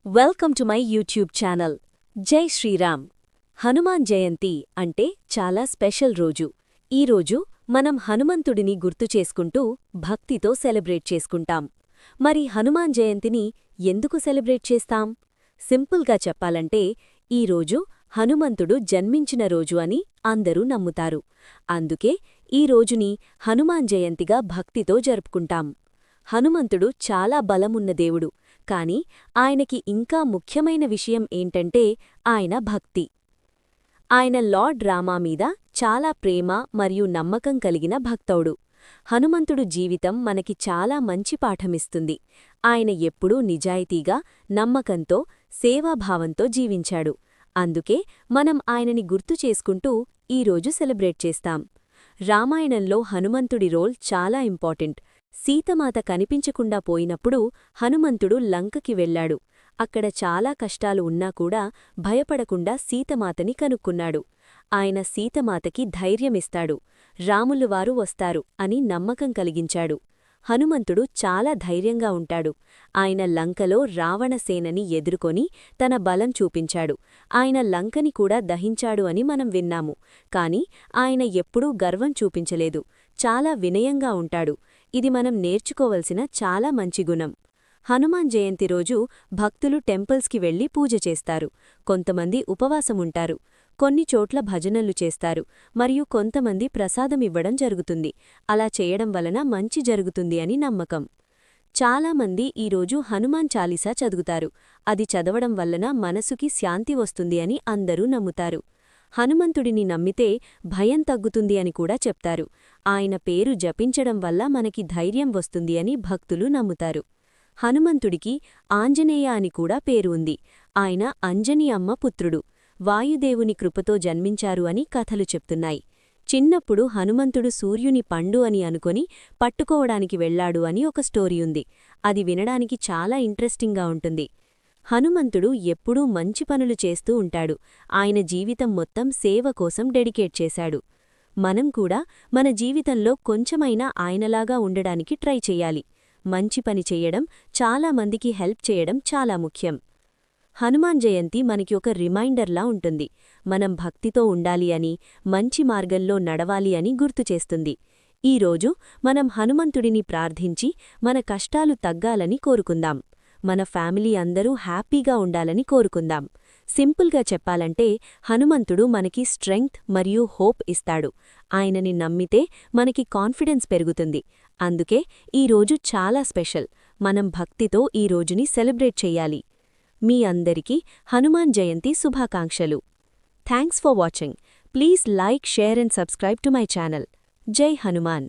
Welcome to my YouTube channel. జై శ్రీరామ్. హనుమాన్ జయంతి అంటే చాలా స్పెషల్ రోజు. ఈ రోజు మనం హనుమంతుడిని గుర్తు చేసుకుంటూ భక్తితో సెలబ్రేట్ చేసుకుంటాం. మరి హనుమాన్ జయంతిని ఎందుకు సెలబ్రేట్ చేస్తాం? సింపుల్గా చెప్పాలంటే ఈ రోజు హనుమంతుడు జన్మించిన రోజు అని అందరూ నమ్ముతారు. అందుకే ఈ రోజుని హనుమాన్ జయంతిగా భక్తితో జరుపుకుంటాం. హనుమంతుడు చాలా బలమున్న దేవుడు, కాని ఆయనకి ఇంకా ముఖ్యమైన విషయం ఏంటంటే ఆయన భక్తి. ఆయన లార్డ్ రామా మీద చాలా ప్రేమ మరియు నమ్మకం కలిగిన భక్తౌడు. హనుమంతుడు జీవితం మనకి చాలా మంచి పాఠమిస్తుంది. ఆయన ఎప్పుడూ నిజాయితీగా, నమ్మకంతో, సేవాభావంతో జీవించాడు. అందుకే మనం ఆయనని గుర్తు చేసుకుంటూ ఈరోజు సెలబ్రేట్ చేస్తాం. రామాయణంలో హనుమంతుడి రోల్ చాలా ఇంపార్టెంట్. సీతమాత కనిపించకుండా పోయినప్పుడు హనుమంతుడు లంకకి వెళ్లాడు. అక్కడ చాలా కష్టాలు ఉన్నా కూడా భయపడకుండా సీతమాతని కనుక్కున్నాడు. ఆయన సీతమాతకి ధైర్యమిస్తాడు. రాములువారు వస్తారు అని నమ్మకం కలిగించాడు. హనుమంతుడు చాలా ధైర్యంగా ఉంటాడు. ఆయన లంకలో రావణసేనని ఎదుర్కొని తన బలం చూపించాడు. ఆయన లంకని కూడా దహించాడు అని మనం విన్నాము. కాని ఆయన ఎప్పుడూ గర్వం చూపించలేదు. చాలా వినయంగా ఉంటాడు. ఇది మనం నేర్చుకోవలసిన చాలా మంచి గుణం. హనుమాన్ జయంతి రోజు భక్తులు టెంపుల్స్కి వెళ్లి పూజ చేస్తారు. కొంతమంది ఉపవాసముంటారు. కొన్ని చోట్ల భజనలు చేస్తారు. మరియు కొంతమంది ప్రసాదమివ్వడం జరుగుతుంది. అలా చేయడం వలన మంచి జరుగుతుంది అని నమ్మకం. చాలామంది ఈరోజు హనుమాన్ చాలీసా చదువుతారు. అది చదవడం వలన మనసుకి శాంతి వస్తుంది అని అందరూ నమ్ముతారు. హనుమంతుడిని నమ్మితే భయం తగ్గుతుంది అని కూడా చెప్తారు. ఆయన పేరు జపించడం వల్ల మనకి ధైర్యం వస్తుంది అని భక్తులు నమ్ముతారు. హనుమంతుడికి ఆంజనేయ అని కూడా పేరు ఉంది. ఆయన అంజని అమ్మ పుత్రుడు. వాయుదేవుని కృపతో జన్మించారు అని కథలు చెప్తున్నాయి. చిన్నప్పుడు హనుమంతుడు సూర్యుని పండు అని అనుకొని పట్టుకోవడానికి వెళ్లాడు అని ఒక స్టోరీ ఉంది. అది వినడానికి చాలా ఇంట్రెస్టింగ్గా ఉంటుంది. హనుమంతుడు ఎప్పుడూ మంచి పనులు చేస్తూ ఉంటాడు. ఆయన జీవితం మొత్తం సేవ కోసం డెడికేట్ చేశాడు. మనం కూడా మన జీవితంలో కొంచెమైనా ఆయనలాగా ఉండడానికి ట్రై చెయ్యాలి. మంచి పని చెయ్యడం, చాలా మందికి హెల్ప్ చేయడం చాలా ముఖ్యం. హనుమాన్ జయంతి మనకి ఒక రిమైండర్లా ఉంటుంది. మనం భక్తితో ఉండాలి అని, మంచి మార్గంలో నడవాలి అని గుర్తుచేస్తుంది. ఈరోజు మనం హనుమంతుడిని ప్రార్థించి మన కష్టాలు తగ్గాలని కోరుకుందాం. మన ఫ్యామిలీ అందరూ హ్యాపీగా ఉండాలని కోరుకుందాం. సింపుల్గా చెప్పాలంటే హనుమంతుడు మనకి స్ట్రెంగ్త్ మరియు హోప్ ఇస్తాడు. ఆయనని నమ్మితే మనకి కాన్ఫిడెన్స్ పెరుగుతుంది. అందుకే ఈరోజు చాలా స్పెషల్. మనం భక్తితో ఈ రోజుని సెలబ్రేట్ చెయ్యాలి. మీ అందరికీ హనుమాన్ జయంతి శుభాకాంక్షలు. Thanks for watching. Please like, share and subscribe to my channel. జై హనుమాన్.